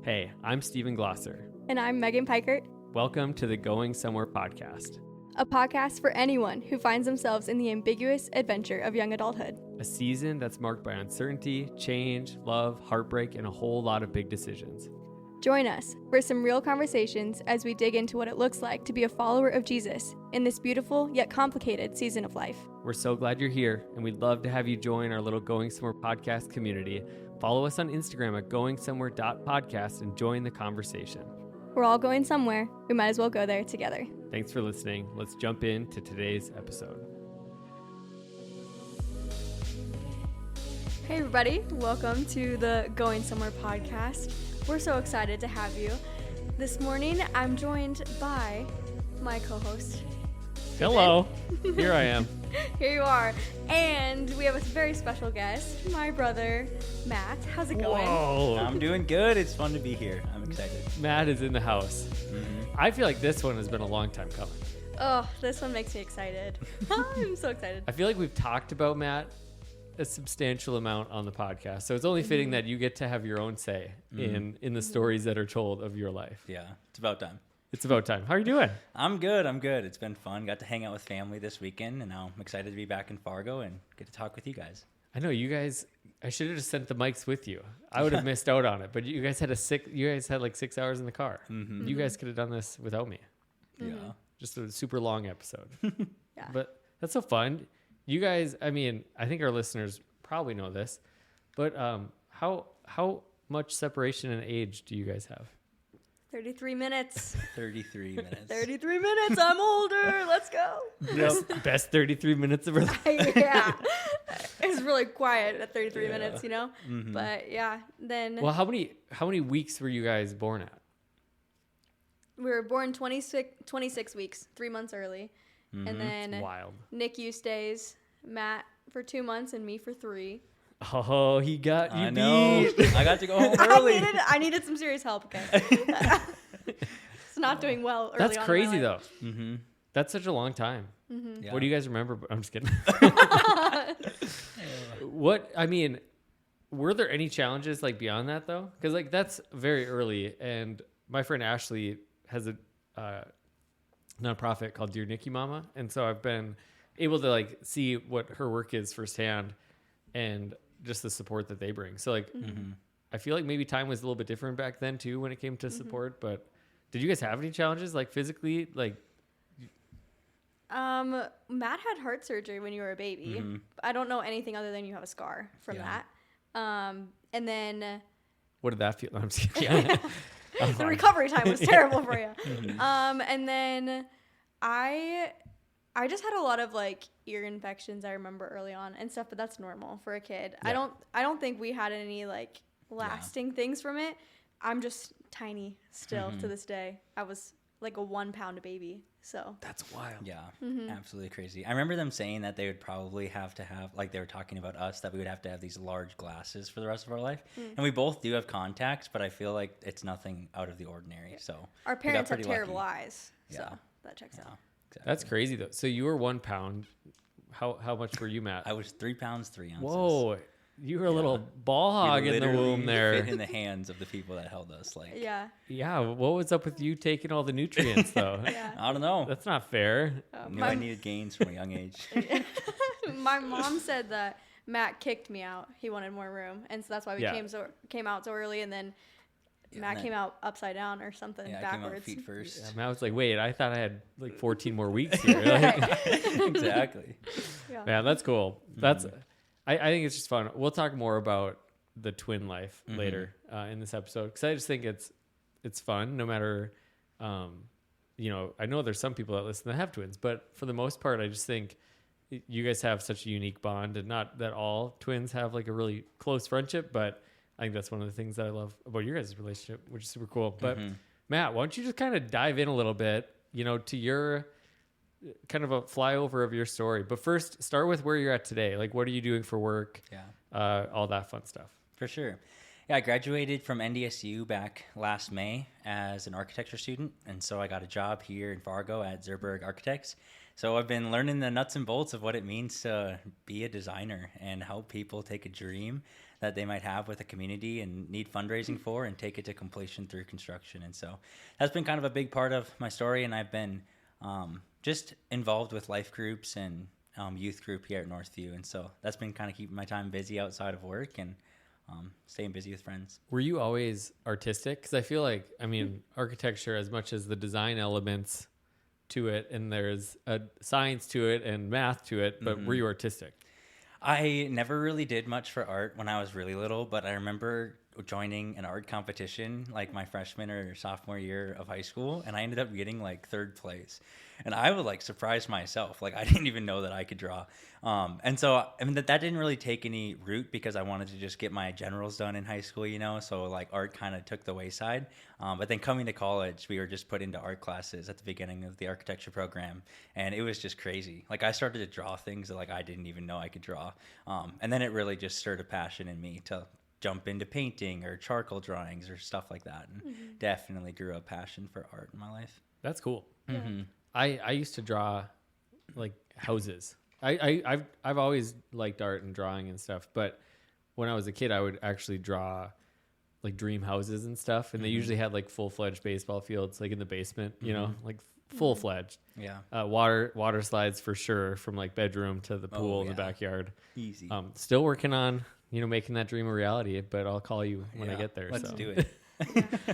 Hey, I'm Stephen Glosser. And I'm Megan Peikert. Welcome to the Going Somewhere podcast, A podcast for anyone who finds themselves in the ambiguous adventure of young adulthood. a season that's marked by uncertainty, change, love, heartbreak, and a whole lot of big decisions. Join us for some real conversations as we dig into what it looks like to be a follower of Jesus in this beautiful yet complicated season of life. We're so glad you're here, and we'd love to have you join our little Going Somewhere podcast community. Follow us on Instagram at goingsomewhere.podcast and join the conversation. We're all going somewhere. We might as well go there together. Thanks for listening. Let's jump into today's episode. Hey everybody, welcome to the Going Somewhere podcast. We're so excited to have you. This morning I'm joined by my co-host. Hello. Here I am. Here you are. And we have a very special guest, my brother, Matt. How's it going? Whoa. I'm doing good. It's fun to be here. I'm excited. Matt is in the house. Mm-hmm. I feel like this one has been a long time coming. Oh, this one makes me excited. I'm so excited. I feel like we've talked about Matt a substantial amount on the podcast, so it's only fitting that you get to have your own say in the stories that are told of your life. Yeah, it's about time. It's about time. How are you doing? I'm good. It's been fun. Got to hang out with family this weekend, and now I'm excited to be back in Fargo and get to talk with you guys. I know you guys. I should have just sent the mics with you. I would have missed out on it, but you guys had like 6 hours in the car. Mm-hmm. You guys could have done this without me. Yeah. Just a super long episode. Yeah. But that's so fun. You guys, I mean, I think our listeners probably know this, but how much separation in age do you guys have? 33 minutes. 33 minutes. 33 minutes. I'm older. Let's go. Best 33 minutes of our life. Yeah. It's really quiet at 33 Yeah. minutes, you know? Mm-hmm. But yeah, then Well, how many weeks were you guys born at? we were born 26 weeks, 3 months early. Mm-hmm. And then Wild. NICU stays, Matt for 2 months and me for 3. Oh, he got you I know. beat. I got to go home early. I needed some serious help, okay? It's not doing well early That's on in my crazy life. though. Mm-hmm. That's such a long time. Yeah. What do you guys remember? I'm just kidding. Were there any challenges like beyond that though? Because like that's very early, and my friend Ashley has a nonprofit called Dear Nikki Mama, and so I've been able to like see what her work is firsthand, and just the support that they bring. So like, Mm-hmm. I feel like maybe time was a little bit different back then too when it came to support. But did you guys have any challenges like physically? Like, Matt had heart surgery when you were a baby. Mhm. I don't know anything other than you have a scar from Yeah. that. And then what did that feel? I'm just kidding. the recovery time was terrible for you. Mm-hmm. And then I just had a lot of like ear infections I remember early on and stuff, but that's normal for a kid. Yeah. I don't think we had any like lasting things from it. I'm just tiny still to this day. I was like a 1 pound baby. So That's wild. Yeah, Mm-hmm. absolutely crazy. I remember them saying that they would probably have to have, like they were talking about us, that we would have to have these large glasses for the rest of our life. And we both do have contacts, but I feel like it's nothing out of the ordinary. So our we got parents have pretty terrible lucky. eyes. So Yeah. that checks out. Exactly. That's crazy though. So you were 1 pound. How much were you, Matt? I was 3 pounds 3 ounces. Whoa, you were a little ball We hog in the literally womb there. fit in the hands of the people that held us. Like, Yeah. Yeah, what was up with you taking all the nutrients though? Yeah. I don't know. That's not fair. Knew I needed gains from a young age. My mom said that Matt kicked me out. He wanted more room, and so that's why we Yeah. came out so early. And then Matt and came out upside down or something Yeah, I came out backwards. feet first. Yeah, Matt was like, wait, I thought I had like 14 more weeks here. Like, Exactly. Yeah. man, that's cool. That's I think it's just fun. We'll talk more about the twin life later in this episode, because I just think it's fun no matter I know there's some people that listen that have twins, but for the most part I just think you guys have such a unique bond, and not that all twins have like a really close friendship, but I think that's one of the things that I love about your guys' relationship, which is super cool. But Matt, why don't you just kind of dive in a little bit, to your kind of a flyover of your story. But first, start with where you're at today. Like, what are you doing for work? Yeah. All that fun stuff. For sure. Yeah, I graduated from NDSU back last May as an architecture student, and so I got a job here in Fargo at Zerberg Architects. So I've been learning the nuts and bolts of what it means to be a designer and help people take a dream that they might have with a community and need fundraising for, and take it to completion through construction. And so that's been kind of a big part of my story. And I've been just involved with life groups and youth group here at Northview. And so that's been kind of keeping my time busy outside of work and staying busy with friends. Were you always artistic? Because I feel like, I mean, architecture, as much as the design elements to it, and there's a science to it and math to it, but were you artistic? I never really did much for art when I was really little, but I remember joining an art competition like my freshman or sophomore year of high school, and I ended up getting like 3rd place. And I would like surprise myself. Like I didn't even know that I could draw. And so, I mean, that didn't really take any root because I wanted to just get my generals done in high school, you know? So like art kind of took the wayside. But then coming to college, we were just put into art classes at the beginning of the architecture program. And it was just crazy. Like I started to draw things that like I didn't even know I could draw. And then it really just stirred a passion in me to jump into painting or charcoal drawings or stuff like that. And definitely grew a passion for art in my life. That's cool. Yeah. I used to draw like houses. I've always liked art and drawing and stuff, but when I was a kid, I would actually draw like dream houses and stuff, and they usually had like full-fledged baseball fields like in the basement, you know, like full-fledged. Yeah. Water slides for sure, from like bedroom to the pool in the backyard. Easy. Still working on, you know, making that dream a reality, but I'll call you when I get there. Let's so. do it.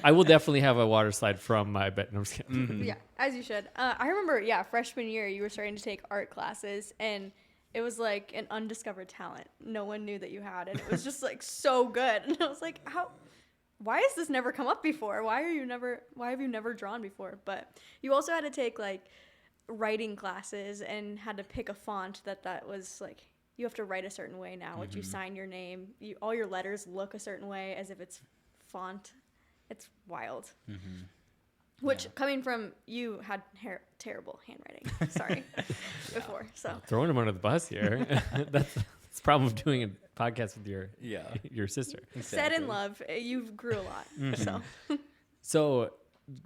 I will definitely have a water slide from my bed. No, I'm just kidding. Yeah, as you should. I remember, freshman year, you were starting to take art classes, and it was like an undiscovered talent. No one knew that you had, and it was just like so good. And I was like, why has this never come up before? Why have you never drawn before? But you also had to take like writing classes and had to pick a font that was like, you have to write a certain way now, which you sign your name. All your letters look a certain way as if it's font. It's wild. Which, coming from you, had terrible handwriting. Sorry. Before. So Throwing him under the bus here. That's the problem of doing a podcast with your sister. Exactly. Said in love, you grew a lot. So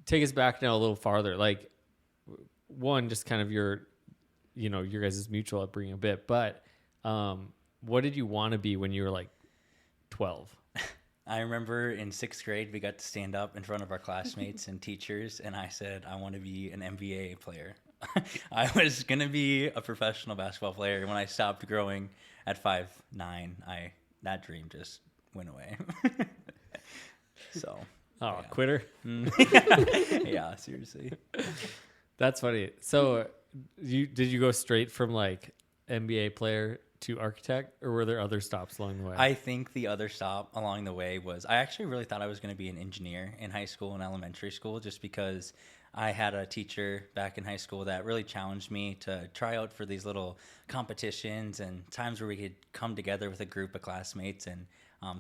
take us back now a little farther. Like, one, just kind of your guys' mutual upbringing a bit, but what did you want to be when you were like 12? I remember in 6th grade, we got to stand up in front of our classmates and teachers, and I said, I want to be an NBA player. I was going to be a professional basketball player. When I stopped growing at 5'9", that dream just went away. So. Quitter? Yeah, seriously. That's funny. So did you go straight from like NBA player to architect, or were there other stops along the way? I think the other stop along the way was, I actually really thought I was going to be an engineer in high school and elementary school, just because I had a teacher back in high school that really challenged me to try out for these little competitions and times where we could come together with a group of classmates and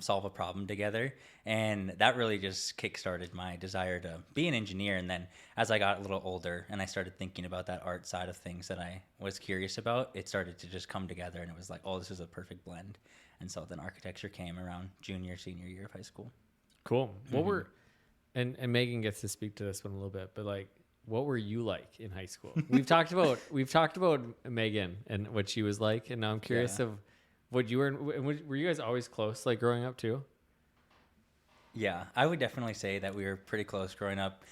solve a problem together. And that really just kickstarted my desire to be an engineer. And then as I got a little older and I started thinking about that art side of things that I was curious about, it started to just come together, and it was like, oh, this is a perfect blend. And so then architecture came around senior year of high school. Cool. What were, and Megan gets to speak to this one a little bit, but like, what were you like in high school? We've talked about Megan and what she was like, and now I'm curious of what you were. Were you guys always close, like growing up too? Yeah, I would definitely say that we were pretty close growing up.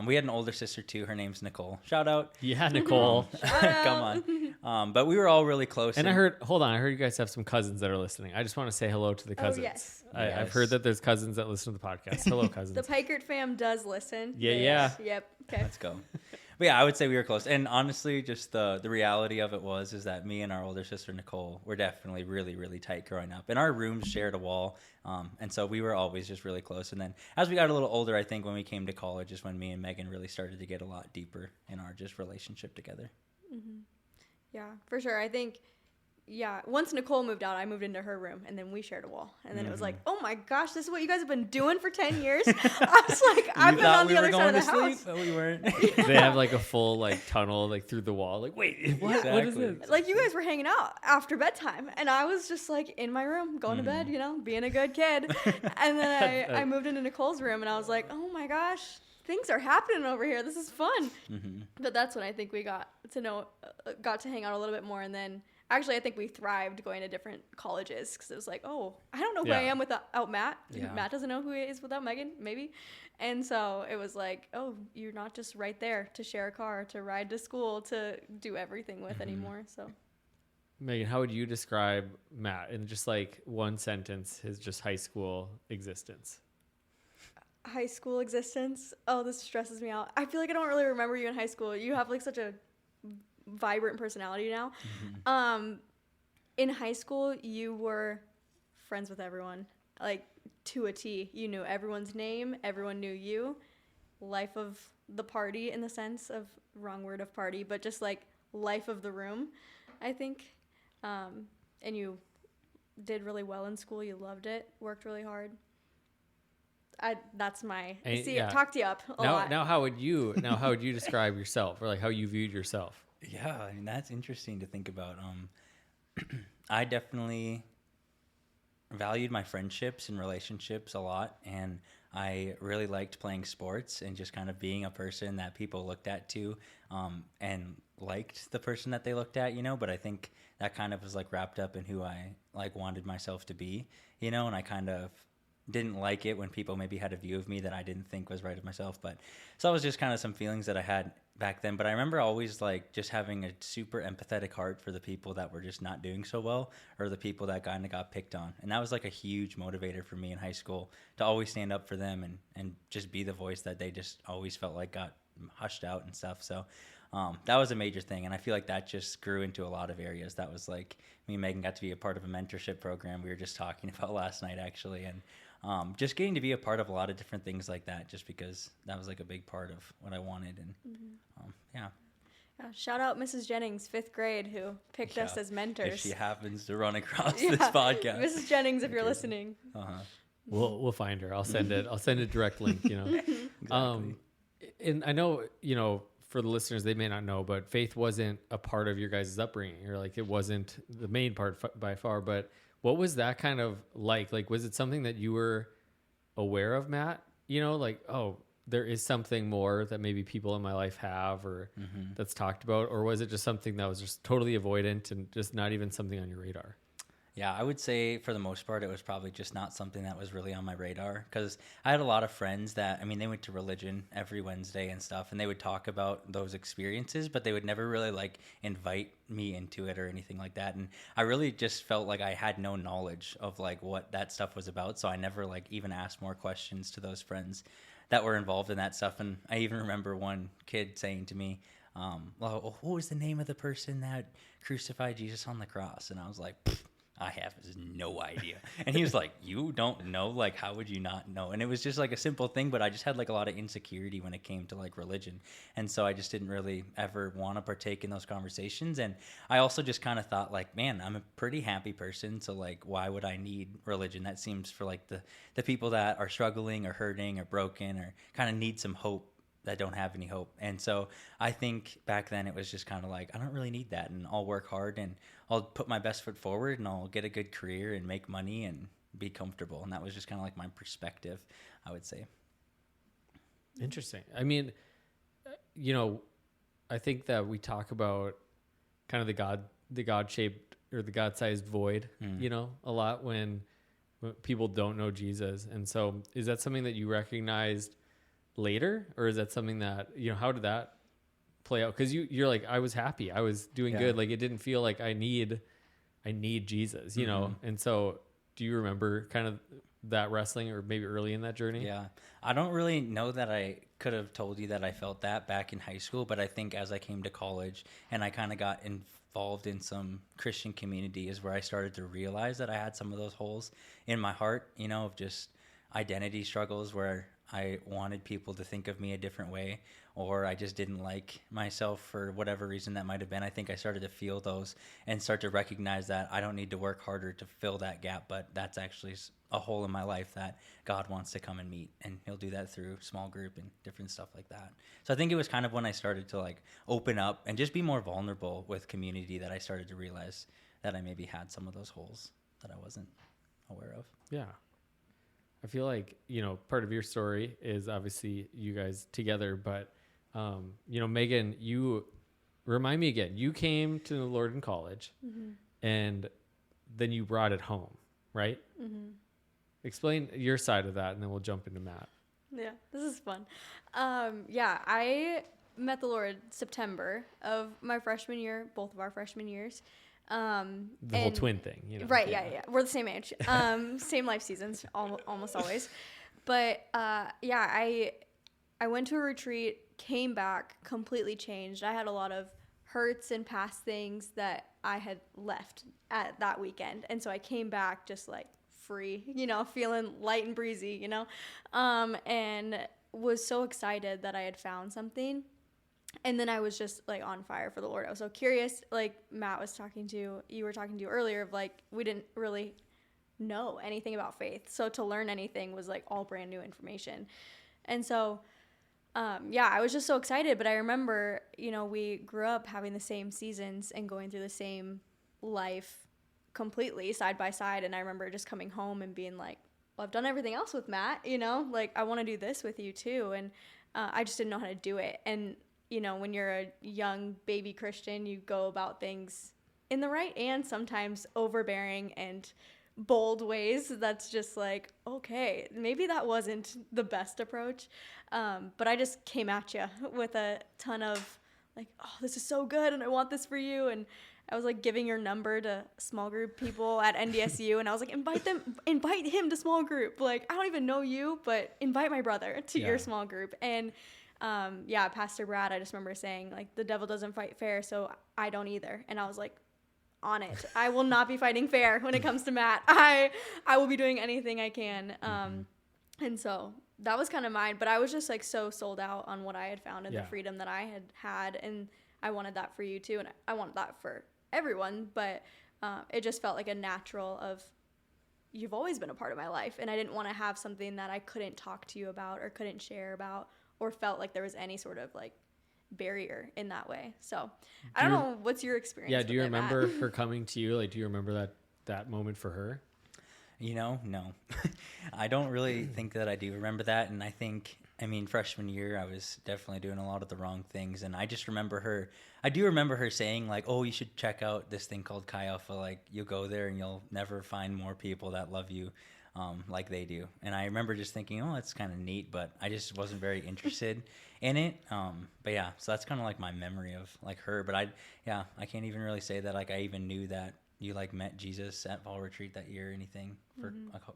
We had an older sister too. Her name's Nicole. Shout out. Yeah, Nicole. Come on. But we were all really close. And I heard you guys have some cousins that are listening. I just want to say hello to the cousins. Oh, yes. I've heard that there's cousins that listen to the podcast. Hello, cousins. The Peikert fam does listen. Yeah. Yep. Okay. Let's go. But yeah, I would say we were close. And honestly, just the reality of it is that me and our older sister, Nicole, were definitely really, really tight growing up. And our rooms shared a wall. And so we were always just really close. And then as we got a little older, I think when we came to college is when me and Megan really started to get a lot deeper in our just relationship together. Mm-hmm. Yeah, for sure. I think, once Nicole moved out, I moved into her room, and then we shared a wall. And then it was like, oh my gosh, this is what you guys have been doing for 10 years? I was like, I've been on the other side of the house. But we weren't. They have like a full like tunnel like through the wall. Like, wait, what? Exactly. What is this? Like, you guys were hanging out after bedtime, and I was just like in my room, going to bed, being a good kid. And then I moved into Nicole's room, and I was like, oh my gosh, things are happening over here. This is fun. But that's when I think we got to hang out a little bit more. And then Actually, I think we thrived going to different colleges because it was like, oh, I don't know who Yeah. I am without Matt. Yeah. Matt doesn't know who he is without Megan, maybe. And so it was like, oh, you're not just right there to share a car, to ride to school, to do everything with anymore. So Megan, how would you describe Matt in just like one sentence, his just high school existence? high school existence. Oh, this stresses me out. I feel like I don't really remember you in high school. You have like such a vibrant personality now. In high school, you were friends with everyone, like to a T. You knew everyone's name. Everyone knew you. Life of the party, in the sense of, wrong word of party, but just like life of the room, I think. And you did really well in school. You loved it. Worked really hard. Talked you up a lot. Now how would you describe yourself, or like how you viewed yourself? Yeah, I mean, that's interesting to think about. I definitely valued my friendships and relationships a lot, and I really liked playing sports and just kind of being a person that people looked at too, and liked the person that they looked at, but I think that kind of was like wrapped up in who I like wanted myself to be, and I kind of didn't like it when people maybe had a view of me that I didn't think was right of myself. But so that was just kind of some feelings that I had back then. But I remember always like just having a super empathetic heart for the people that were just not doing so well, or the people that kind of got picked on. And that was like a huge motivator for me in high school, to always stand up for them and just be the voice that they just always felt like got hushed out and stuff. So that was a major thing. And I feel like that just grew into a lot of areas. That was like, me and Megan got to be a part of a mentorship program we were just talking about last night, actually. And just getting to be a part of a lot of different things like that, just because that was like a big part of what I wanted. And yeah. Shout out Mrs. Jennings, 5th grade, who picked us as mentors. If she happens to run across this podcast. Mrs. Jennings, if you're listening. We'll find her. I'll send a direct link, Exactly. And I know, for the listeners, they may not know, but faith wasn't a part of your guys' upbringing, or like it wasn't the main part by far. But what was that kind of like? Like, was it something that you were aware of, Matt? Like, oh, there is something more that maybe people in my life have, or that's talked about, or was it just something that was just totally avoidant and just not even something on your radar? Yeah, I would say for the most part, it was probably just not something that was really on my radar, because I had a lot of friends that, they went to religion every Wednesday and stuff, and they would talk about those experiences, but they would never really like invite me into it or anything like that. And I really just felt like I had no knowledge of like what that stuff was about. So I never like even asked more questions to those friends that were involved in that stuff. And I even remember one kid saying to me, well, what was the name of the person that crucified Jesus on the cross? And I was like, I have no idea. And he was like, you don't know? Like, how would you not know? And it was just like a simple thing, but I just had like a lot of insecurity when it came to like religion. And so I just didn't really ever want to partake in those conversations. And I also just kind of thought like, man, I'm a pretty happy person. So like, why would I need religion? That seems for like the people that are struggling or hurting or broken or kind of need some hope, that don't have any hope. And so I think back then it was just kind of like, I don't really need that, and I'll work hard and I'll put my best foot forward and I'll get a good career and make money and be comfortable. And that was just kind of like my perspective, I would say. Interesting. I think that we talk about kind of the God-shaped or the God-sized void, a lot when people don't know Jesus. And so is that something that you recognized later, or is that something that, how did that play out? Because you're like, I was happy, I was doing good, like it didn't feel like I need Jesus, and so do you remember kind of that wrestling, or maybe early in that journey? Yeah, I don't really know that I could have told you that I felt that back in high school, but I think as I came to college and I kind of got involved in some Christian community is where I started to realize that I had some of those holes in my heart, of just identity struggles where I wanted people to think of me a different way, or I just didn't like myself for whatever reason that might have been. I think I started to feel those and start to recognize that I don't need to work harder to fill that gap, but that's actually a hole in my life that God wants to come and meet, and he'll do that through small group and different stuff like that. So I think it was kind of when I started to like open up and just be more vulnerable with community that I started to realize that I maybe had some of those holes that I wasn't aware of. Yeah. I feel like, part of your story is obviously you guys together, but, Megan, you remind me again, you came to the Lord in college and then you brought it home, right? Explain your side of that and then we'll jump into Matt. Yeah, this is fun. Yeah, I met the Lord September of my freshman year, both of our freshman years. The whole twin thing, you know. Right, yeah. We're the same age. Same life seasons, almost always. But yeah, I went to a retreat, came back, completely changed. I had a lot of hurts and past things that I had left at that weekend. And so I came back just like free, you know, feeling light and breezy, you know, and was so excited that I had found something. And then I was just like on fire for the Lord. I was so curious, like Matt was talking to, you were talking to earlier, of like, we didn't really know anything about faith. So to learn anything was like all brand new information. And so, yeah, I was just so excited. But I remember, you know, we grew up having the same seasons and going through the same life completely side by side. And I remember just coming home and being like, well, I've done everything else with Matt, you know, like I want to do this with you too. And I just didn't know how to do it. And you know, when you're a young baby Christian, you go about things in the right and sometimes overbearing and bold ways. That's just like, okay, maybe that wasn't the best approach. But I just came at you with a ton of like, oh, this is so good and I want this for you. And I was like giving your number to small group people at NDSU. And I was like, invite him to small group. Like, I don't even know you, but invite my brother to your small group. And yeah, Pastor Brad, I just remember saying like, the devil doesn't fight fair, so I don't either. And I was like, on it. I will not be fighting fair when it comes to Matt. I will be doing anything I can. And so that was kind of mine, but I was just like so sold out on what I had found and the freedom that I had. And I wanted that for you too. And I wanted that for everyone, but it just felt like a natural of, you've always been a part of my life. And I didn't want to have something that I couldn't talk to you about or couldn't share about, or felt like there was any sort of like barrier in that way. So I don't know, what's your experience? Yeah. Do you remember her coming to you? Like, do you remember that moment for her? You know, no, I don't really think that I do remember that. And I mean, freshman year, I was definitely doing a lot of the wrong things. And I just remember I do remember her saying like, oh, you should check out this thing called Chi Alpha. Like you'll go there and you'll never find more people that love you like they do. And I remember just thinking, oh, that's kind of neat, but I just wasn't very interested in it. But yeah, so that's kind of like my memory of like her. But I can't even really say that like I even knew that you like met Jesus at fall retreat that year or anything for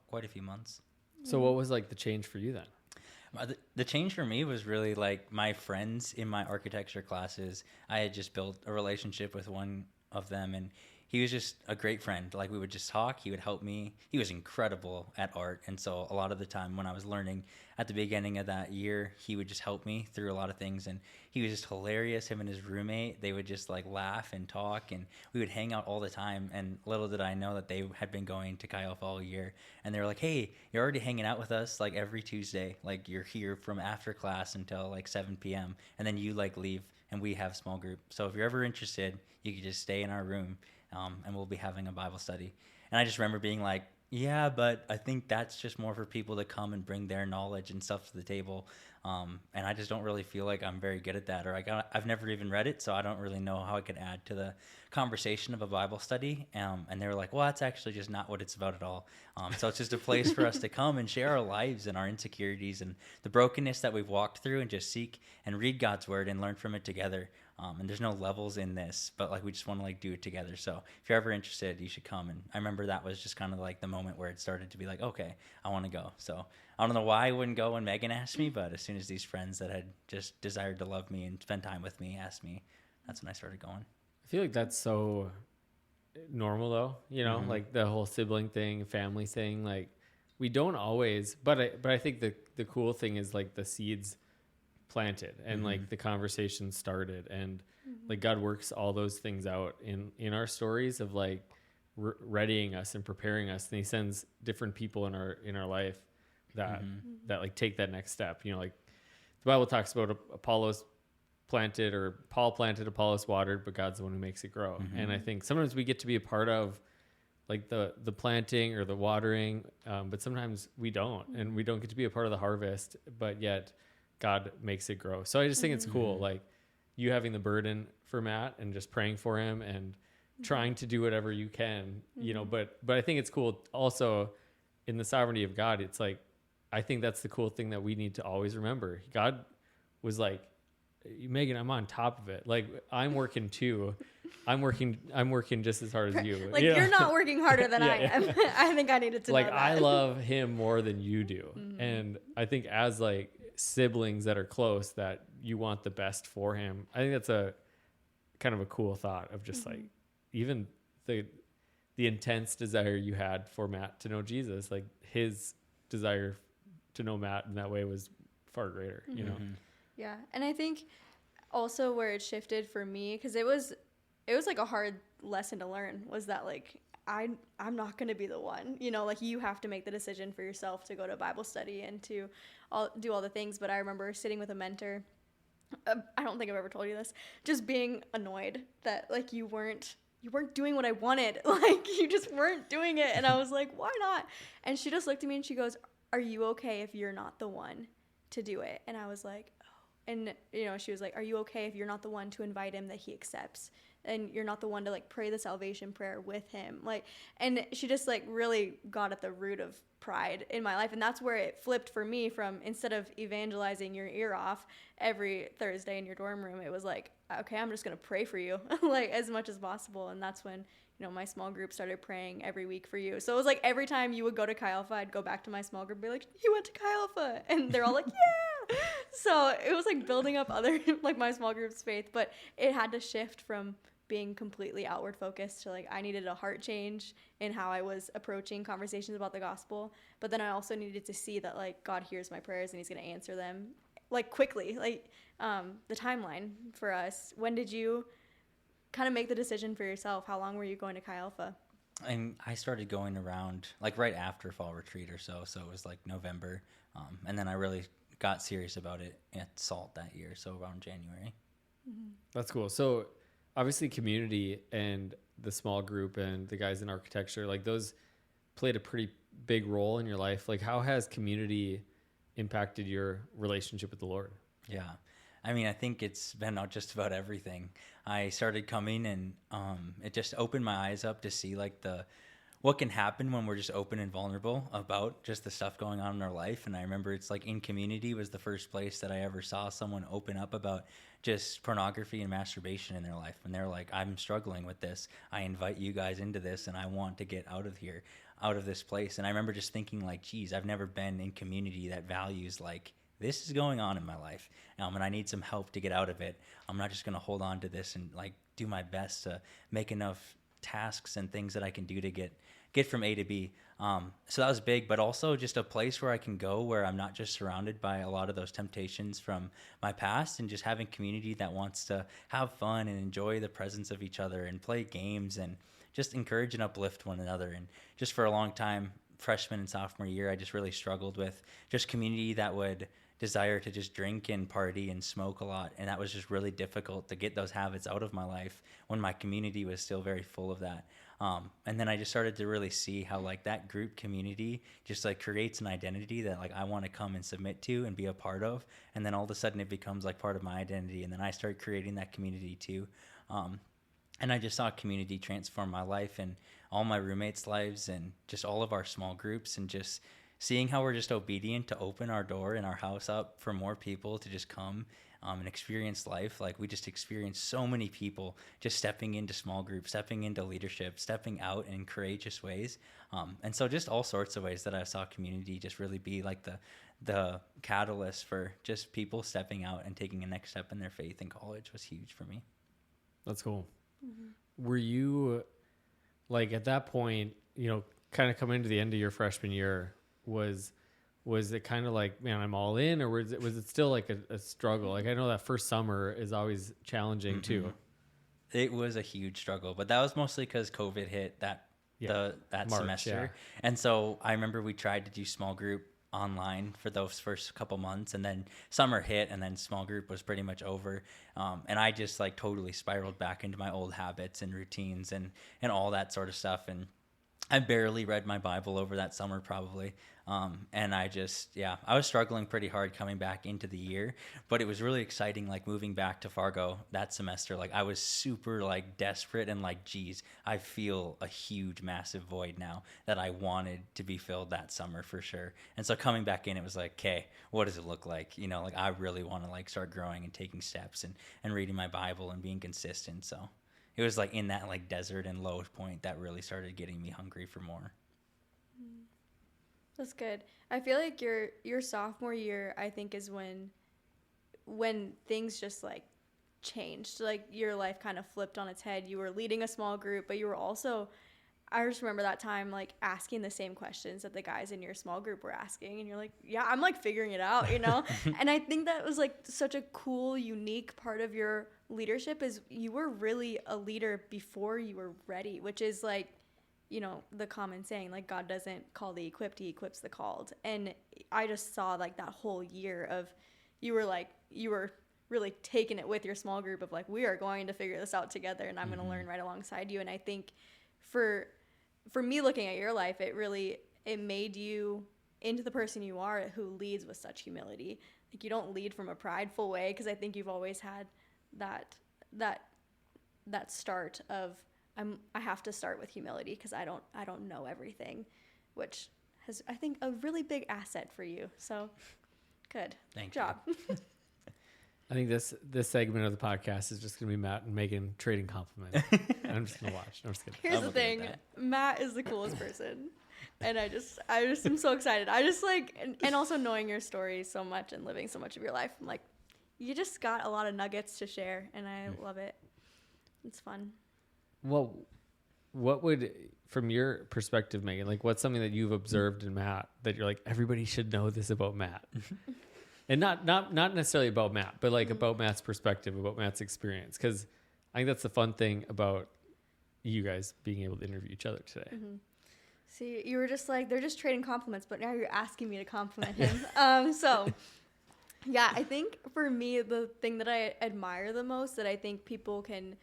quite a few months. So what was like the change for you then? The change for me was really like my friends in my architecture classes. I had just built a relationship with one of them, and he was just a great friend. Like we would just talk. He would help me. He was incredible at art. And so a lot of the time when I was learning at the beginning of that year, he would just help me through a lot of things. And he was just hilarious. Him and his roommate, they would just like laugh and talk, and we would hang out all the time. And little did I know that they had been going to Chi Alpha all year. And they were like, hey, you're already hanging out with us like every Tuesday. Like you're here from after class until like 7 p.m. And then you like leave and we have small group. So if you're ever interested, you could just stay in our room. And we'll be having a Bible study. And I just remember being like, yeah, but I think that's just more for people to come and bring their knowledge and stuff to the table. And I just don't really feel like I'm very good at that. Or I've never even read it, so I don't really know how I could add to the conversation of a Bible study. And they were like, well, that's actually just not what it's about at all. So it's just a place for us to come and share our lives and our insecurities and the brokenness that we've walked through, and just seek and read God's word and learn from it together. And there's no levels in this, but like we just want to like do it together. So if you're ever interested, you should come. And I remember that was just kind of like the moment where it started to be like, okay, I want to go. So I don't know why I wouldn't go when Megan asked me, but as soon as these friends that had just desired to love me and spend time with me asked me, that's when I started going. I feel like that's so normal though, you know, like the whole sibling thing, family thing. Like we don't always, but I think the cool thing is like the seeds planted and like the conversation started, and like God works all those things out in our stories of like readying us and preparing us, and he sends different people in our life that like take that next step. You know, like the Bible talks about Apollos planted, or Paul planted, Apollos watered, but God's the one who makes it grow. And I think sometimes we get to be a part of like the planting or the watering, but sometimes we don't, and we don't get to be a part of the harvest, but yet God makes it grow. So I just think it's cool. Like you having the burden for Matt and just praying for him and trying to do whatever you can, you know, but I think it's cool also in the sovereignty of God. It's like, I think that's the cool thing that we need to always remember. God was like, Megan, I'm on top of it. Like, I'm working too. I'm working just as hard as you. Like, you're not working harder than I am. I think I needed to like, know that. I love him more than you do. And I think as like siblings that are close, that you want the best for him. I think that's a kind of a cool thought of just like, even the intense desire you had for Matt to know Jesus, like his desire to know Matt in that way was far greater, you know? Yeah. And I think also where it shifted for me, because it was like a hard lesson to learn, was that like I'm not going to be the one, you know, like you have to make the decision for yourself to go to Bible study and to do all the things. But I remember sitting with a mentor, I don't think I've ever told you this, just being annoyed that like you weren't doing what I wanted. Like you just weren't doing it. And I was like, why not? And she just looked at me and she goes, are you okay if you're not the one to do it? And I was like, oh. And, you know, she was like, are you okay if you're not the one to invite him that he accepts? And you're not the one to like pray the salvation prayer with him. Like, and she just like really got at the root of pride in my life. And that's where it flipped for me from, instead of evangelizing your ear off every Thursday in your dorm room, it was like, okay, I'm just going to pray for you like as much as possible. And that's when, you know, my small group started praying every week for you. So it was like every time you would go to Chi Alpha, I'd go back to my small group and be like, you went to Chi Alpha. And they're all like, yeah. So it was like building up other, like my small group's faith, but it had to shift from being completely outward focused to like, I needed a heart change in how I was approaching conversations about the gospel. But then I also needed to see that like God hears my prayers and he's going to answer them like quickly. Like the timeline for us, when did you kind of make the decision for yourself? How long were you going to Chi Alpha? And I started going around like right after fall retreat or so. So it was like November. And then I really got serious about it at SALT that year. So around January. That's cool. So obviously community and the small group and the guys in architecture, like those played a pretty big role in your life. Like how has community impacted your relationship with the Lord? Yeah. I mean, I think it's been not just about everything. I started coming and it just opened my eyes up to see like what can happen when we're just open and vulnerable about just the stuff going on in our life. And I remember it's like in community was the first place that I ever saw someone open up about just pornography and masturbation in their life. And they're like, I'm struggling with this. I invite you guys into this and I want to get out of here, out of this place. And I remember just thinking like, geez, I've never been in community that values like, this is going on in my life, and I need some help to get out of it. I'm not just going to hold on to this and like do my best to make enough tasks and things that I can do to get from A to B. So that was big, but also just a place where I can go where I'm not just surrounded by a lot of those temptations from my past, and just having community that wants to have fun and enjoy the presence of each other and play games and just encourage and uplift one another. And just for a long time, freshman and sophomore year, I just really struggled with just community that would desire to just drink and party and smoke a lot. And that was just really difficult to get those habits out of my life when my community was still very full of that. And then I just started to really see how like that group community just like creates an identity that like I want to come and submit to and be a part of. And then all of a sudden it becomes like part of my identity. And then I started creating that community too. And I just saw community transform my life and all my roommates' lives and just all of our small groups, and just seeing how we're just obedient to open our door and our house up for more people to just come and experience life. Like we just experienced so many people just stepping into small groups, stepping into leadership, stepping out in courageous ways. And so just all sorts of ways that I saw community just really be like the catalyst for just people stepping out and taking a next step in their faith in college was huge for me. That's cool. Were you like at that point, you know, kind of coming to the end of your freshman year, was it kind of like, man, I'm all in, or was it still like a struggle? Like I know that first summer is always challenging too. It was a huge struggle, but that was mostly because COVID hit that March, semester. Yeah. And so I remember we tried to do small group online for those first couple months, and then summer hit, and then small group was pretty much over. And I just like totally spiraled back into my old habits and routines and all that sort of stuff. And I barely read my Bible over that summer, probably. And I was struggling pretty hard coming back into the year, but it was really exciting, like moving back to Fargo that semester. Like I was super like desperate and like, geez, I feel a huge, massive void now that I wanted to be filled that summer for sure. And so coming back in, it was like, okay, what does it look like? You know, like I really want to like start growing and taking steps and reading my Bible and being consistent. So it was like in that like desert and low point that really started getting me hungry for more. That's good. I feel like your sophomore year, I think, is when things just like changed. Like your life kind of flipped on its head. You were leading a small group, but you were also, I just remember that time like asking the same questions that the guys in your small group were asking, and you're like, yeah, I'm like figuring it out, you know? And I think that was like such a cool, unique part of your leadership is you were really a leader before you were ready, which is like, you know, the common saying, like, God doesn't call the equipped, he equips the called. And I just saw like that whole year of you were really taking it with your small group of like, we are going to figure this out together, and I'm going to learn right alongside you. And I think for me looking at your life, it made you into the person you are who leads with such humility. Like you don't lead from a prideful way, because I think you've always had that start of I have to start with humility because I don't know everything, which has, I think, a really big asset for you. So good. Thank job. I think this segment of the podcast is just going to be Matt and Megan trading compliments. I'm just going to watch. I'm just kidding. Here's the thing. Matt is the coolest person. And I just am so excited. I just like, and also knowing your story so much and living so much of your life, I'm like, you just got a lot of nuggets to share, and I love it. It's fun. Well, what would, from your perspective, Megan, like what's something that you've observed in Matt that you're like, everybody should know this about Matt? And not necessarily about Matt, but like about Matt's perspective, about Matt's experience. Because I think that's the fun thing about you guys being able to interview each other today. Mm-hmm. See, you were just like, they're just trading compliments, but now you're asking me to compliment him. So, yeah, I think for me, the thing that I admire the most that I think people can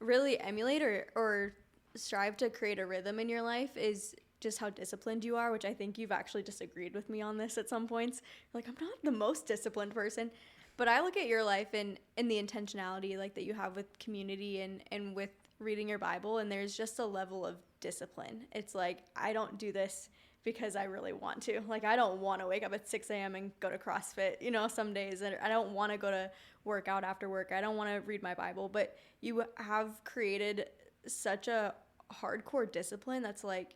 really emulate or strive to create a rhythm in your life is just how disciplined you are, which I think you've actually disagreed with me on this at some points. You're like, I'm not the most disciplined person, but I look at your life and the intentionality like that you have with community and with reading your Bible, and there's just a level of discipline. It's like, I don't do this because I really want to. Like, I don't want to wake up at 6 a.m. and go to CrossFit, you know, some days. And I don't want to go to work out after work. I don't want to read my Bible. But you have created such a hardcore discipline that's like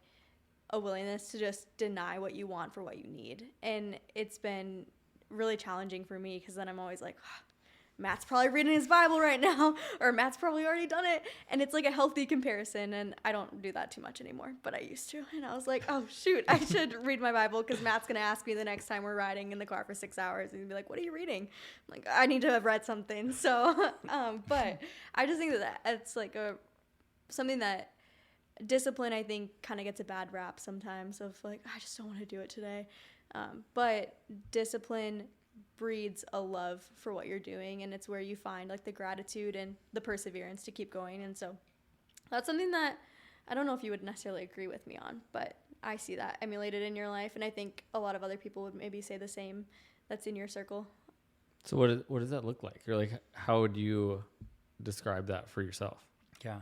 a willingness to just deny what you want for what you need. And it's been really challenging for me because then I'm always like, Matt's probably reading his Bible right now, or Matt's probably already done it. And it's like a healthy comparison, and I don't do that too much anymore, but I used to. And I was like, oh, shoot, I should read my Bible because Matt's going to ask me the next time we're riding in the car for 6 hours. And he'd be like, what are you reading? I'm like, I need to have read something. So, but I just think that it's like something that discipline, I think, kind of gets a bad rap sometimes of like, I just don't want to do it today. But discipline breeds a love for what you're doing, and it's where you find like the gratitude and the perseverance to keep going. And so that's something that I don't know if you would necessarily agree with me on, but I see that emulated in your life, and I think a lot of other people would maybe say the same that's in your circle. So what does that look like? Or like, how would you describe that for yourself? Yeah.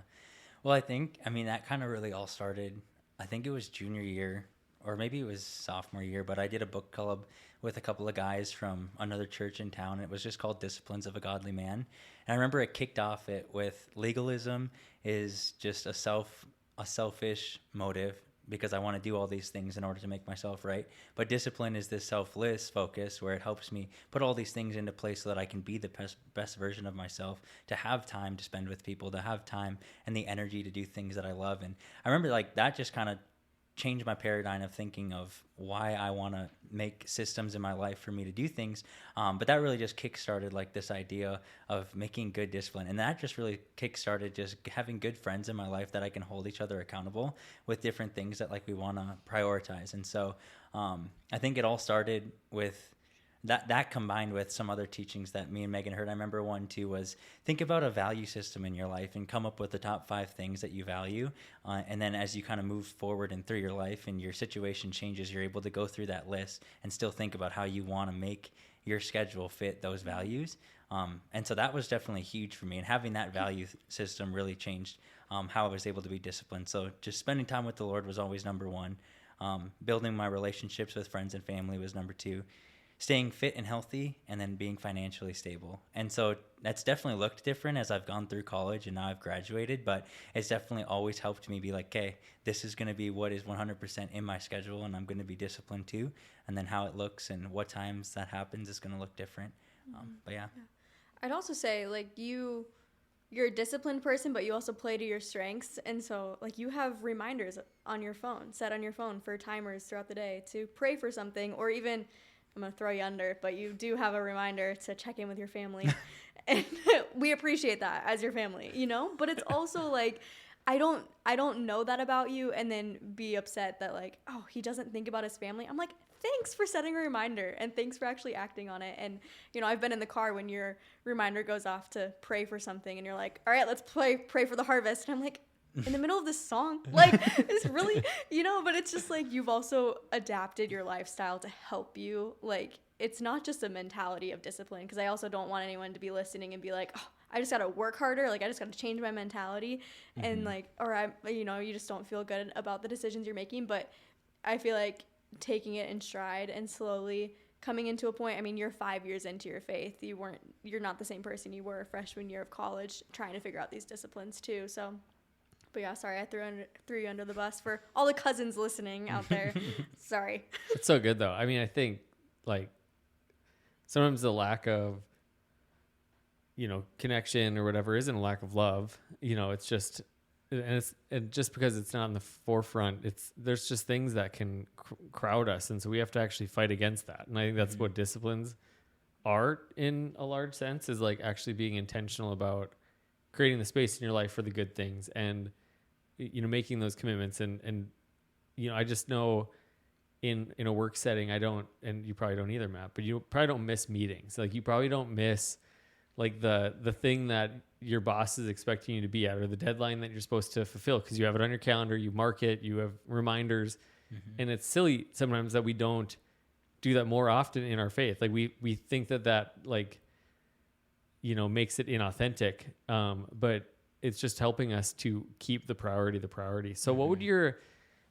Well, I think, that kind of really all started, I think it was junior year, or maybe it was sophomore year, but I did a book club with a couple of guys from another church in town. And it was just called Disciplines of a Godly Man. And I remember it kicked off with legalism is just a selfish motive because I want to do all these things in order to make myself right. But discipline is this selfless focus where it helps me put all these things into place so that I can be the best version of myself, to have time to spend with people, to have time and the energy to do things that I love. And I remember like that just kind of changed my paradigm of thinking of why I want to make systems in my life for me to do things. But that really just kickstarted like this idea of making good discipline. And that just really kickstarted just having good friends in my life that I can hold each other accountable with different things that like we want to prioritize. And so I think it all started with that combined with some other teachings that me and Megan heard. I remember one too was think about a value system in your life and come up with the top 5 things that you value. And then as you kind of move forward and through your life and your situation changes, you're able to go through that list and still think about how you want to make your schedule fit those values. And so that was definitely huge for me. And having that value system really changed how I was able to be disciplined. So just spending time with the Lord was always number 1. Building my relationships with friends and family was number 2. Staying fit and healthy, and then being financially stable. And so that's definitely looked different as I've gone through college and now I've graduated, but it's definitely always helped me be like, okay, this is going to be what is 100% in my schedule, and I'm going to be disciplined too. And then how it looks and what times that happens is going to look different. But yeah. I'd also say, like, you're a disciplined person, but you also play to your strengths. And so, like, you have reminders on your phone, set on your phone for timers throughout the day to pray for something, or even, I'm going to throw you under, but you do have a reminder to check in with your family. And we appreciate that as your family, you know? But it's also like, I don't know that about you and then be upset that, like, oh, he doesn't think about his family. I'm like, thanks for setting a reminder and thanks for actually acting on it. And, you know, I've been in the car when your reminder goes off to pray for something and you're like, all right, let's pray for the harvest. And I'm like, in the middle of this song, like, it's really, you know, but it's just like you've also adapted your lifestyle to help you. Like, it's not just a mentality of discipline, because I also don't want anyone to be listening and be like, oh, I just got to work harder. Like, I just got to change my mentality. And like, or I, you know, you just don't feel good about the decisions you're making. But I feel like taking it in stride and slowly coming into a point. I mean, you're 5 years into your faith. You're not the same person you were freshman year of college trying to figure out these disciplines too. So, but yeah, sorry, I threw you under the bus for all the cousins listening out there. Sorry. It's so good though. I mean, I think like sometimes the lack of, you know, connection or whatever isn't a lack of love. You know, it's just, and just because it's not in the forefront, there's just things that can crowd us. And so we have to actually fight against that. And I think that's what disciplines are in a large sense, is like actually being intentional about creating the space in your life for the good things and, you know, making those commitments. And, you know, I just know in a work setting, I don't, and you probably don't either, Matt, but you probably don't miss meetings. Like, you probably don't miss like the thing that your boss is expecting you to be at, or the deadline that you're supposed to fulfill, because you have it on your calendar, you mark it, you have reminders. And it's silly sometimes that we don't do that more often in our faith. Like, we think that like, you know, makes it inauthentic. But it's just helping us to keep the priority. So what would your,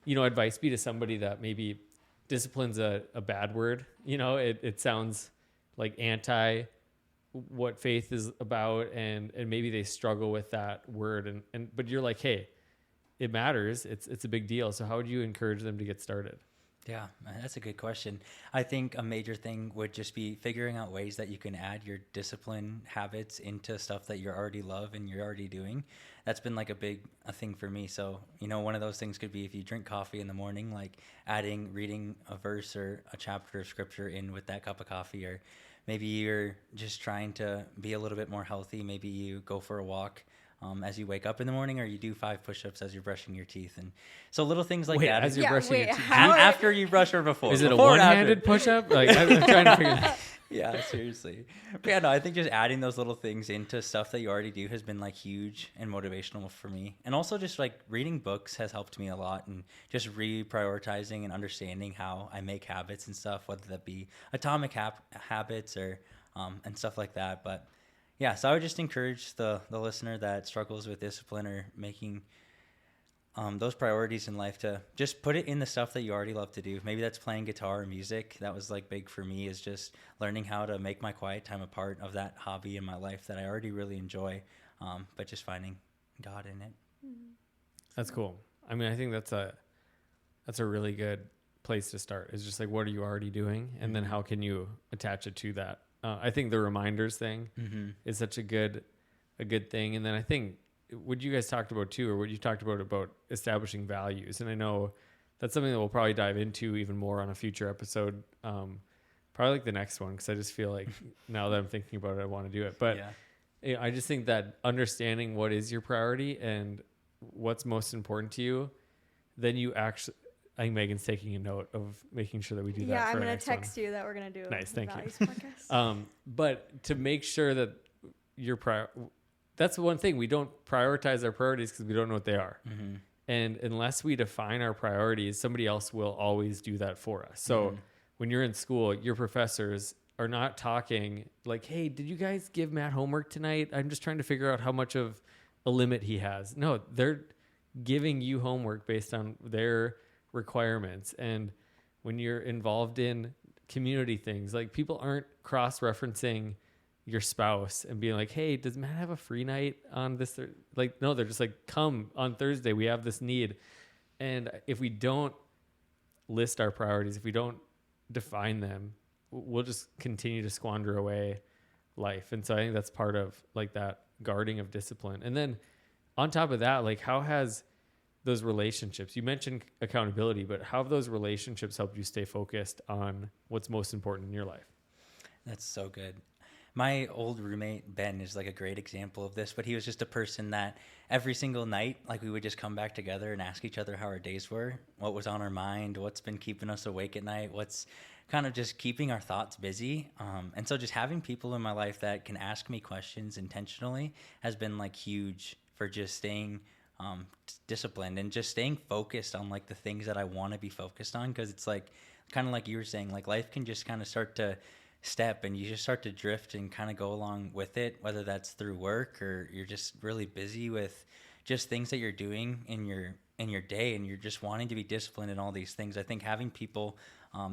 you know, advice be to somebody that maybe discipline's a bad word? You know, it sounds like anti what faith is about, and maybe they struggle with that word, but you're like, hey, it matters. It's a big deal. So how would you encourage them to get started? Yeah, that's a good question. I think a major thing would just be figuring out ways that you can add your discipline habits into stuff that you already love and you're already doing. That's been like a thing for me. So, you know, one of those things could be if you drink coffee in the morning, like reading a verse or a chapter of scripture in with that cup of coffee, or maybe you're just trying to be a little bit more healthy. Maybe you go for a walk as you wake up in the morning, or you do 5 push-ups as you're brushing your teeth. And so little things like that. As you're brushing your teeth? After you brush or before? Is it a one-handed push-up? Like, I'm trying to figure that out. Yeah, seriously. But yeah, no, I think just adding those little things into stuff that you already do has been like huge and motivational for me. And also just like reading books has helped me a lot, and just reprioritizing and understanding how I make habits and stuff, whether that be atomic habits or and stuff like that. But yeah, so I would just encourage the listener that struggles with discipline or making those priorities in life to just put it in the stuff that you already love to do. Maybe that's playing guitar or music. That was like big for me, is just learning how to make my quiet time a part of that hobby in my life that I already really enjoy, but just finding God in it. That's cool. I mean, I think that's a really good place to start, is just like, what are you already doing? And then how can you attach it to that? I think the reminders thing is such a good thing. And then I think what you guys talked about too, or what you talked about establishing values. And I know that's something that we'll probably dive into even more on a future episode. Probably like the next one, because I just feel like now that I'm thinking about it, I want to do it. But you know, I just think that understanding what is your priority and what's most important to you, then you actually, think Megan's taking a note of making sure that we do that. Yeah, I'm going to text you that we're going to do Nice, thank values you. podcast. But to make sure that that's one thing. We don't prioritize our priorities because we don't know what they are. Mm-hmm. And unless we define our priorities, somebody else will always do that for us. So when you're in school, your professors are not talking like, hey, did you guys give Matt homework tonight? I'm just trying to figure out how much of a limit he has. No, they're giving you homework based on their requirements. And when you're involved in community things, like people aren't cross-referencing your spouse and being like, hey, does Matt have a free night on this? Like, no, they're just like, come on Thursday, we have this need. And if we don't list our priorities, if we don't define them, we'll just continue to squander away life. And so I think that's part of like that guarding of discipline. And then on top of that, like how has those relationships, you mentioned accountability, but how have those relationships helped you stay focused on what's most important in your life? That's so good. My old roommate, Ben, is like a great example of this, but he was just a person that every single night, like we would just come back together and ask each other how our days were, what was on our mind, what's been keeping us awake at night, what's kind of just keeping our thoughts busy. And so just having people in my life that can ask me questions intentionally has been like huge for just staying disciplined and just staying focused on like the things that I want to be focused on. Cause it's like, kind of like you were saying, like life can just kind of start to step and you just start to drift and kind of go along with it, whether that's through work or you're just really busy with just things that you're doing in your day and you're just wanting to be disciplined in all these things. I think having people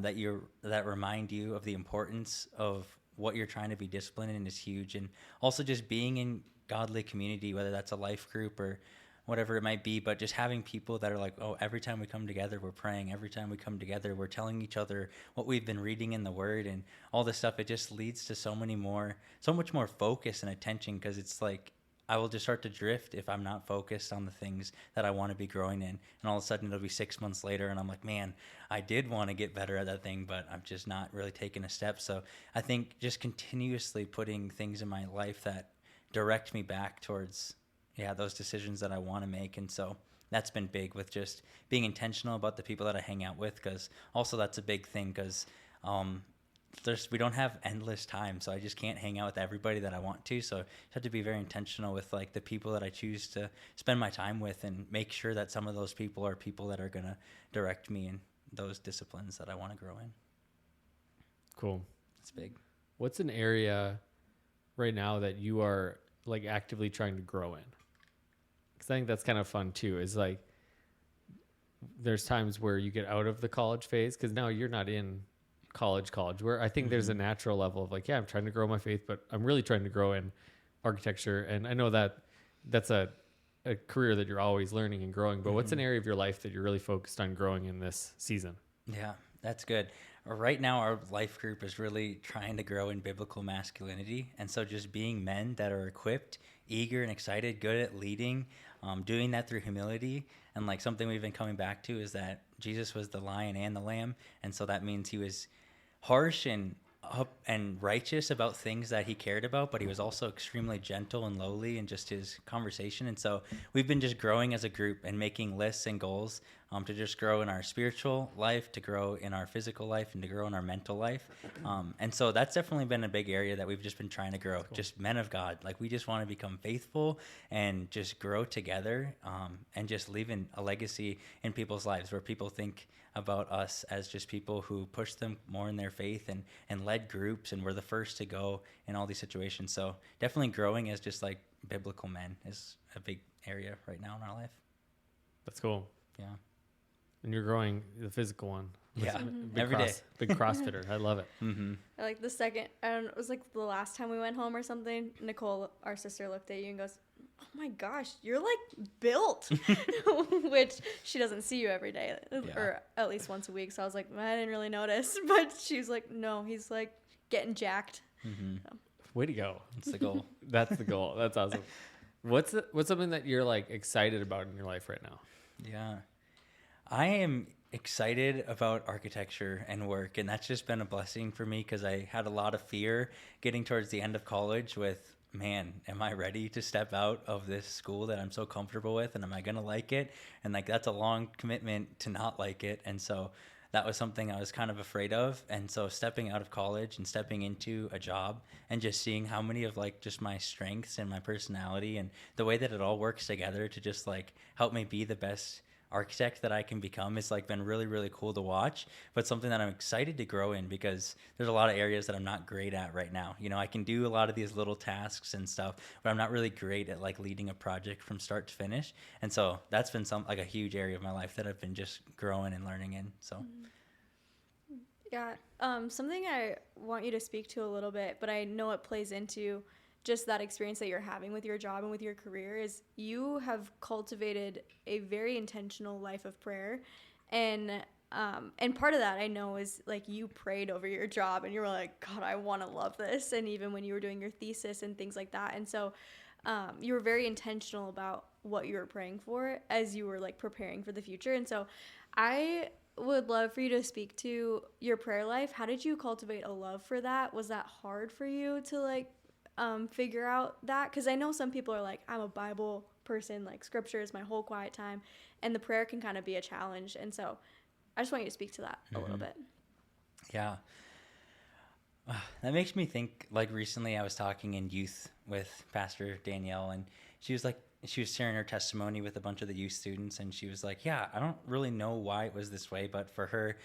that remind you of the importance of what you're trying to be disciplined in is huge. And also just being in godly community, whether that's a life group or whatever it might be, but just having people that are like, oh, every time we come together, we're praying. Every time we come together, we're telling each other what we've been reading in the Word and all this stuff. It just leads to so much more focus and attention, because it's like I will just start to drift if I'm not focused on the things that I want to be growing in. And all of a sudden it'll be 6 months later and I'm like, man, I did want to get better at that thing, but I'm just not really taking a step. So I think just continuously putting things in my life that direct me back towards those decisions that I want to make. And so that's been big with just being intentional about the people that I hang out with, because also that's a big thing, because we don't have endless time, so I just can't hang out with everybody that I want to. So I have to be very intentional with like the people that I choose to spend my time with, and make sure that some of those people are people that are going to direct me in those disciplines that I want to grow in. Cool. That's big. What's an area right now that you are like actively trying to grow in? Because I think that's kind of fun too, is like there's times where you get out of the college phase, because now you're not in college, where I think there's a natural level of like, I'm trying to grow my faith, but I'm really trying to grow in architecture. And I know that that's a career that you're always learning and growing, but what's an area of your life that you're really focused on growing in this season? Yeah, that's good. Right now, our life group is really trying to grow in biblical masculinity. And so just being men that are equipped, eager and excited, good at leading, doing that through humility. And like something we've been coming back to is that Jesus was the lion and the lamb. And so that means he was harsh and righteous about things that he cared about, but he was also extremely gentle and lowly in just his conversation. And so we've been just growing as a group and making lists and goals to just grow in our spiritual life, to grow in our physical life, and to grow in our mental life. And so that's definitely been a big area that we've just been trying to grow. Cool. Just men of God. Like we just want to become faithful and just grow together, and just leaving a legacy in people's lives where people think about us as just people who push them more in their faith and led groups, and we're the first to go in all these situations. So definitely growing as just like biblical men is a big area right now in our life. That's cool. Yeah. And you're growing the physical one. Yeah. Every day. Big CrossFitter. I love it. Mm-hmm. Like the second, I don't know, it was like the last time we went home or something, Nicole, our sister, looked at you and goes, oh my gosh, you're like built, which she doesn't see you every day, or at least once a week. So I was like, I didn't really notice, but she was like, no, he's like getting jacked. Mm-hmm. So. Way to go. That's the goal. That's the goal. That's awesome. What's something that you're like excited about in your life right now? Yeah. I am excited about architecture and work, and that's just been a blessing for me, because I had a lot of fear getting towards the end of college with man, am I ready to step out of this school that I'm so comfortable with? And am I going to like it? And like, that's a long commitment to not like it. And so that was something I was kind of afraid of. And so stepping out of college and stepping into a job and just seeing how many of like just my strengths and my personality and the way that it all works together to just like help me be the best architect that I can become, it's like been really, really cool to watch, but something that I'm excited to grow in, because there's a lot of areas that I'm not great at right now. You know, I can do a lot of these little tasks and stuff, but I'm not really great at like leading a project from start to finish. And so that's been like a huge area of my life that I've been just growing and learning in. So yeah, something I want you to speak to a little bit, but I know it plays into just that experience that you're having with your job and with your career, is you have cultivated a very intentional life of prayer. And part of that I know is like you prayed over your job and you were like, God, I want to love this. And even when you were doing your thesis and things like that. And so you were very intentional about what you were praying for as you were like preparing for the future. And so I would love for you to speak to your prayer life. How did you cultivate a love for that? Was that hard for you to like figure out that? Because I know some people are like, I'm a Bible person, like scripture is my whole quiet time, and the prayer can kind of be a challenge. And so I just want you to speak to that a little bit. Yeah. That makes me think, like recently I was talking in youth with Pastor Danielle, and she was sharing her testimony with a bunch of the youth students, and she was like, yeah, I don't really know why it was this way, but for her,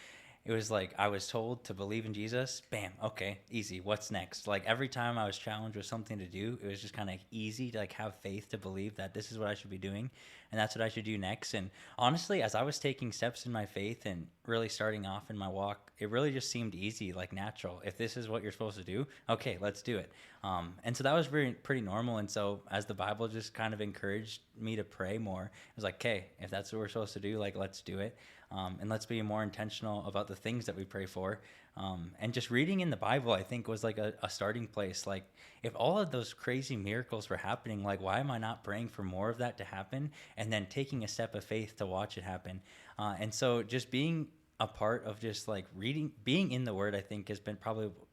it was like, I was told to believe in Jesus. Bam. Okay. Easy. What's next? Like every time I was challenged with something to do, it was just kind of easy to like have faith to believe that this is what I should be doing and that's what I should do next. And honestly, as I was taking steps in my faith and really starting off in my walk, it really just seemed easy, like natural. If this is what you're supposed to do, okay, let's do it. And so that was pretty normal. And so as the Bible just kind of encouraged me to pray more, it was like, okay, if that's what we're supposed to do, like, let's do it. And let's be more intentional about the things that we pray for. And just reading in the Bible, I think, was like a starting place. Like, if all of those crazy miracles were happening, like, why am I not praying for more of that to happen and then taking a step of faith to watch it happen? And so just being a part of just like reading, being in the Word, I think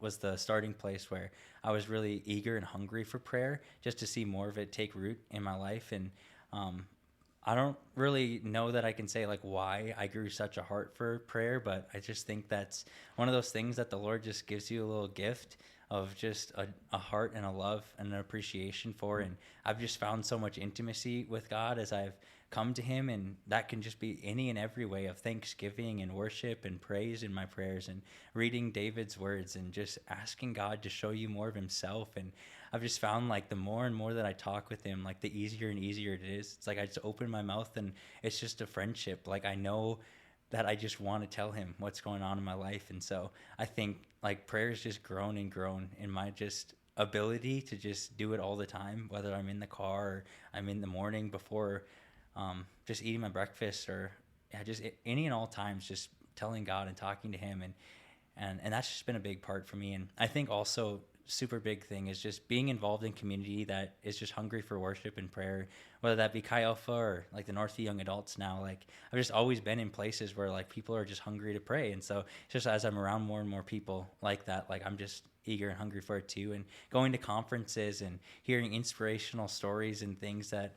was the starting place where I was really eager and hungry for prayer, just to see more of it take root in my life. And I don't really know that I can say like why I grew such a heart for prayer, but I just think that's one of those things that the Lord just gives you a little gift of just a heart and a love and an appreciation for. And I've just found so much intimacy with God as I've come to him, and that can just be any and every way of thanksgiving and worship and praise in my prayers, and reading David's words and just asking God to show you more of himself. And I've just found like the more and more that I talk with him, like the easier and easier it is. It's like I just open my mouth and it's just a friendship. Like I know that I just want to tell him what's going on in my life. And so I think like prayer has just grown and grown in my just ability to just do it all the time, whether I'm in the car or I'm in the morning before just eating my breakfast, or just any and all times, just telling God and talking to him. And that's just been a big part for me. And I think also super big thing is just being involved in community that is just hungry for worship and prayer, whether that be Chi Alpha or like the Northview Young Adults now. Like I've just always been in places where like people are just hungry to pray. And so just as I'm around more and more people like that, like I'm just eager and hungry for it too. And going to conferences and hearing inspirational stories and things that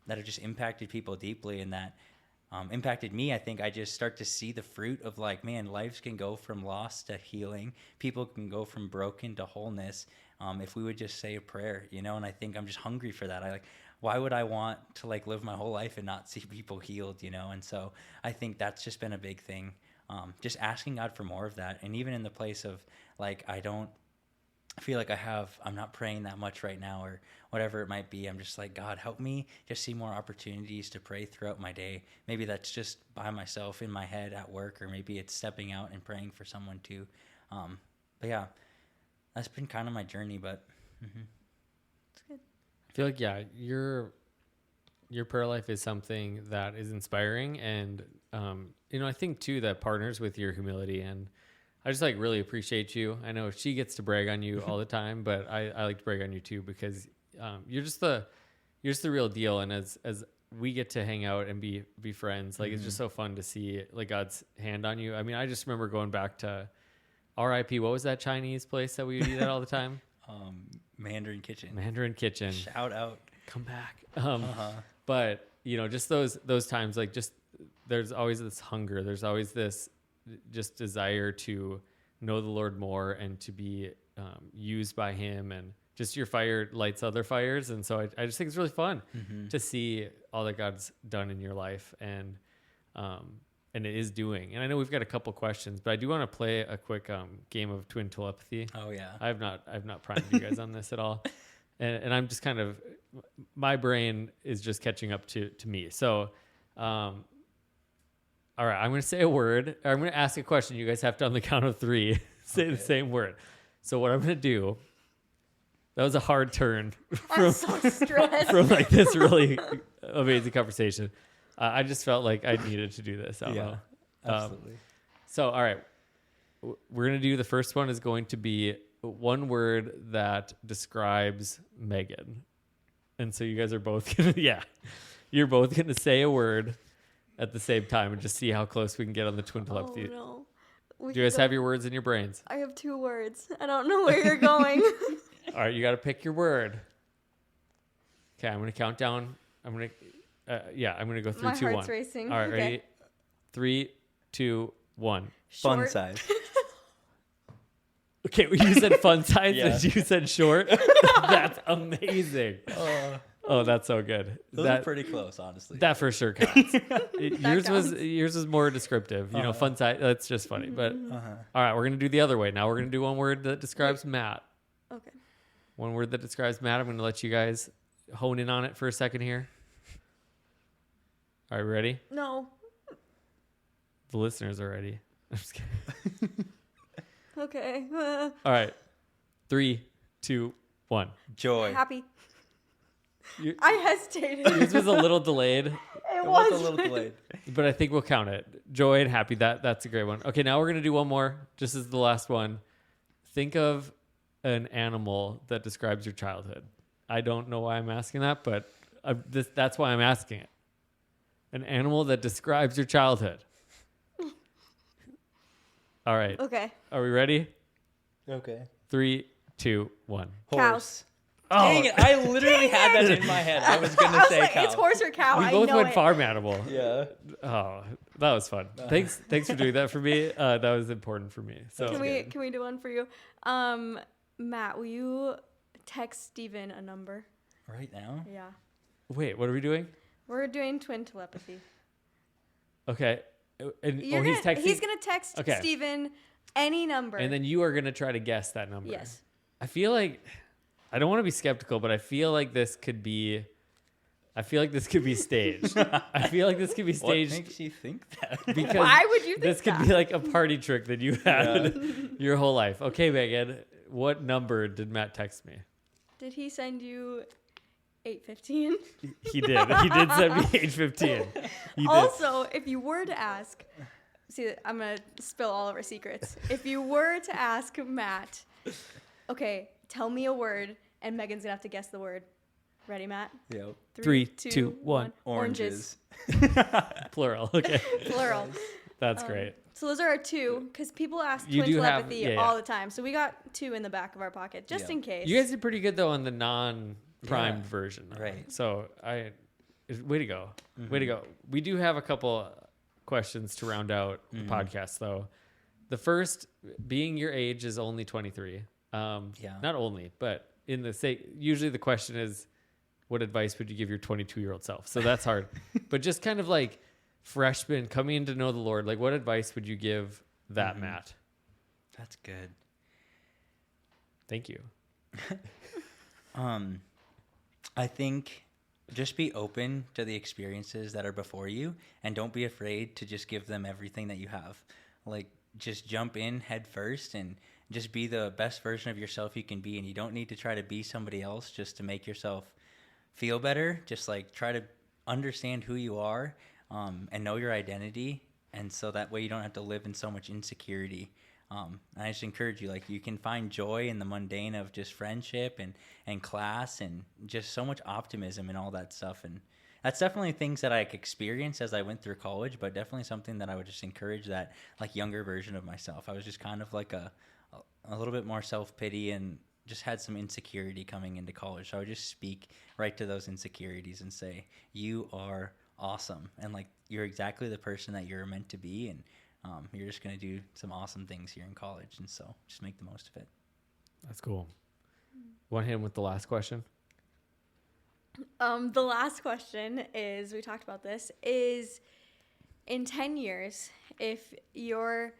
have just impacted people deeply, and that impacted me. I think I just start to see the fruit of like, man, lives can go from loss to healing. People can go from broken to wholeness if we would just say a prayer, you know. And I think I'm just hungry for that. Why would I want to like live my whole life and not see people healed, you know? And so I think that's just been a big thing, just asking God for more of that. And even in the place of like, I don't feel like I'm not praying that much right now or whatever it might be. I'm just like, God, help me just see more opportunities to pray throughout my day. Maybe that's just by myself in my head at work, or maybe it's stepping out and praying for someone too. But yeah, that's been kind of my journey, but It's good. I feel like, yeah, your prayer life is something that is inspiring. And, I think too, that partners with your humility. And I just like really appreciate you. I know she gets to brag on you all the time, but I like to brag on you too, because you're just the real deal. And as we get to hang out and be friends, like it's just so fun to see like God's hand on you. I mean, I just remember going back to RIP. What was that Chinese place that we would eat at all the time? Mandarin Kitchen. Mandarin Kitchen. Shout out. Come back. But just those times, like, just there's always this hunger. There's always this just desire to know the Lord more and to be used by Him, and just your fire lights other fires. And so I just think it's really fun to see all that God's done in your life, and it is doing. And I know we've got a couple questions, but I do want to play a quick game of twin telepathy. Oh yeah. I've not primed you guys on this at all. And I'm just kind of, my brain is just catching up to me. So, all right, I'm going to say a word. Or I'm going to ask a question. You guys have to, on the count of 3, say the same word. So what I'm going to do, that was a hard turn I'm so stressed. from like this really amazing conversation. I just felt like I needed to do this. I don't know. Absolutely. So, all right, we're going to do, the first one is going to be one word that describes Megan. And so you guys are both going to, you're both going to say a word at the same time and just see how close we can get on the twin telepathy. Oh, no. Do you guys have your words in your brains? I have 2 words. I don't know where you're going. All right, you got to pick your word. Okay, I'm going to count down. I'm going to go 3, My 2, 1. heart's racing. All right, Okay. ready? 3, 2, 1. Fun Short. size. Okay, well, you said fun size Yeah. and you said short. That's amazing. Oh, that's so good. Those are pretty close, honestly. That for sure counts. yours counts. was more descriptive. Fun size. That's just funny. But all right, we're gonna do the other way now. We're gonna do one word that describes Matt. Okay. One word that describes Matt. I'm gonna let you guys hone in on it for a second here. All right, ready? No. The listeners are ready. I'm just kidding. Okay. All right, 3, 2, 1. Joy. Happy. You- I hesitated. Yours was a little delayed. It was was a little delayed. But I think we'll count it. Joy and happy. That's a great one. Okay, now we're gonna do one more. Just as the last one. Think of an animal that describes your childhood. I don't know why I'm asking that, but that's why I'm asking it. An animal that describes your childhood. All right. Okay. Are we ready? Okay. 3, 2, 1. Cows. Dang it! I literally had that in my head. I was I gonna was say like, cow. it's horse or cow. We I both know went it. farm animal. Yeah. Oh, that was fun. Thanks for doing that for me. That was important for me. So Can we do one for you? Matt, will you text Steven a number? Right now? Yeah. wait, what are we doing? We're doing twin telepathy. Okay. And He's he's texting. gonna text Okay. Steven any number. And then you are going to try to guess that number. Yes. I feel like, I don't want to be skeptical, but I feel like this could be staged. I feel like this could be What staged makes you think that? because Why would you think this could that? be like a party trick that you had your whole life. Okay, Megan, what number did Matt text me? Did he send you 8:15? He did. He did send me 8:15. He did. Also, if you were to ask, see, I'm gonna spill all of our secrets. If you were to ask Matt, okay, tell me a word, and Megan's gonna have to guess the word. Ready, Matt? Yep. 3, 2, 1. Oranges. Plural. Okay. Plural. That's great. So those are our 2, because people ask You twin do have- telepathy yeah, all yeah. the time. So we got 2 in the back of our pocket, just Yeah. in case. You guys did pretty good though on the non-primed Yeah. version. Right. So way to go. Way to go. We do have a couple questions to round out the podcast though. The first, being your age is only 23. Yeah. Not only, but usually the question is, what advice would you give your 22-year-old self? So that's hard. But just kind of like freshman coming in to know the Lord, like what advice would you give that Matt? That's good. Thank you. I think just be open to the experiences that are before you and don't be afraid to just give them everything that you have. Like just jump in head first and just be the best version of yourself you can be. And you don't need to try to be somebody else just to make yourself feel better. Just like try to understand who you are and know your identity. And so that way you don't have to live in so much insecurity. And I just encourage you, like you can find joy in the mundane of just friendship and class and just so much optimism and all that stuff. And that's definitely things that I experienced as I went through college, but definitely something that I would just encourage that like younger version of myself. I was just kind of like a little bit more self-pity and just had some insecurity coming into college. So I would just speak right to those insecurities and say, you are awesome. And like, you're exactly the person that you're meant to be. And you're just going to do some awesome things here in college. And so just make the most of it. That's cool. Want to hit him with the last question? The last question is, we talked about this, is in 10 years, if your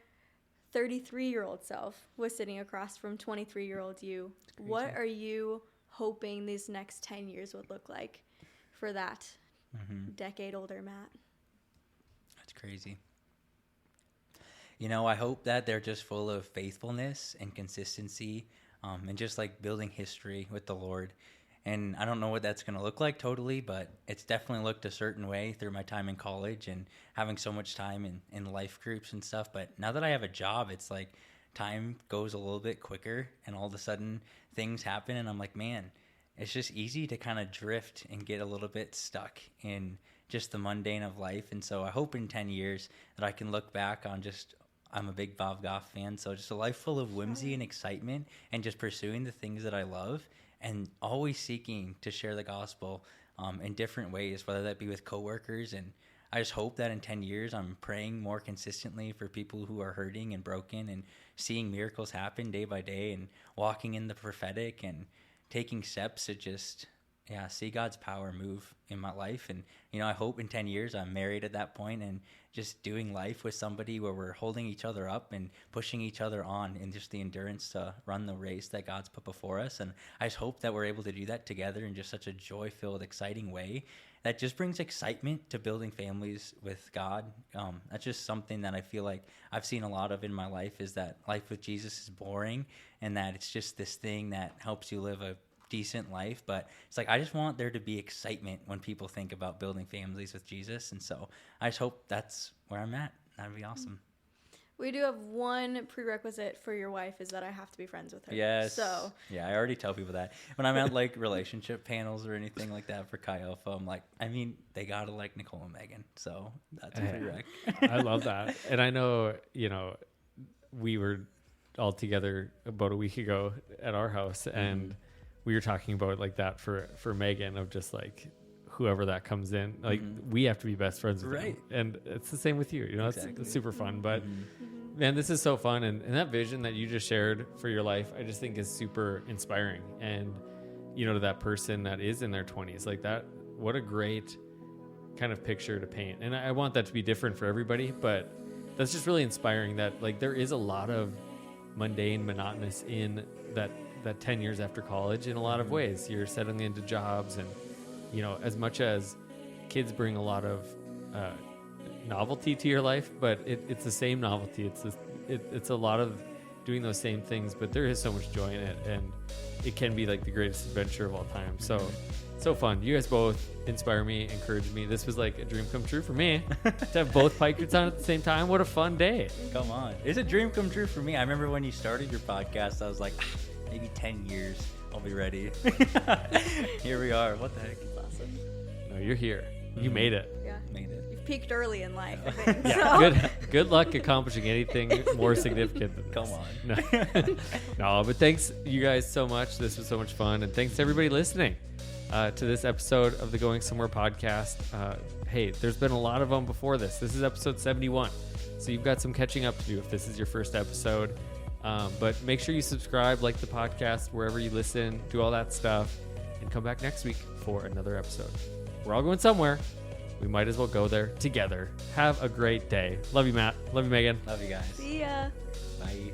33-year-old self was sitting across from 23-year-old you, what are you hoping these next 10 years would look like for that decade older Matt? That's crazy. You know, I hope that they're just full of faithfulness and consistency, and just like building history with the Lord. And I don't know what that's going to look like totally, but it's definitely looked a certain way through my time in college and having so much time in life groups and stuff. But now that I have a job, it's like time goes a little bit quicker, and all of a sudden things happen. And I'm like, man, it's just easy to kind of drift and get a little bit stuck in just the mundane of life. And so I hope in 10 years that I can look back on just, I'm a big Bob Goff fan, so just a life full of whimsy and excitement and just pursuing the things that I love and always seeking to share the gospel in different ways, whether that be with coworkers. And I just hope that in 10 years I'm praying more consistently for people who are hurting and broken and seeing miracles happen day by day and walking in the prophetic and taking steps to just see God's power move in my life. And, you know, I hope in 10 years I'm married at that point and just doing life with somebody where we're holding each other up and pushing each other on and just the endurance to run the race that God's put before us. And I just hope that we're able to do that together in just such a joy-filled, exciting way that just brings excitement to building families with God. That's just something that I feel like I've seen a lot of in my life, is that life with Jesus is boring and that it's just this thing that helps you live a decent life. But it's like, I just want there to be excitement when people think about building families with Jesus. And so I just hope that's where I'm at. That'd be awesome. We do have one prerequisite for your wife, is that I have to be friends with her. Yes. So yeah, I already tell people that when I'm at like relationship panels or anything like that for Chi Alpha, I'm like, I mean, they gotta like Nicole and Megan. So that's a prereq. I love that. And I know, you know, we were all together about a week ago at our house, and we were talking about like that for Megan, of just like whoever that comes in, like we have to be best friends with them. And it's the same with you, you know. Exactly. It's super fun. But man, this is so fun, and that vision that you just shared for your life, I just think is super inspiring. And you know, to that person that is in their 20s, like that, what a great kind of picture to paint. And I want that to be different for everybody, but that's just really inspiring that like there is a lot of mundane, monotonous in that 10 years after college. In a lot of ways, you're settling into jobs, and you know, as much as kids bring a lot of novelty to your life, but it's the same novelty. It's a lot of doing those same things, but there is so much joy in it, and it can be like the greatest adventure of all time. So fun. You guys both inspire me, encourage me. This was like a dream come true for me to have both Peikerts on at the same time. What a fun day. Come on. It's a dream come true for me. I remember when you started your podcast, I was like, maybe 10 years I'll be ready. Here we are. What the heck? That's awesome. No, you're here. You made it. Yeah. Made it. You've peaked early in life, I think. Yeah. So. Good luck accomplishing anything more significant than this. Come on. No, but thanks you guys so much. This was so much fun. And thanks to everybody listening to this episode of the Going Somewhere podcast. Hey, there's been a lot of them before this. This is episode 71. So you've got some catching up to do if this is your first episode. But make sure you subscribe, like the podcast, wherever you listen, do all that stuff, and come back next week for another episode. We're all going somewhere. We might as well go there together. Have a great day. Love you, Matt. Love you, Megan. Love you guys. See ya. Bye.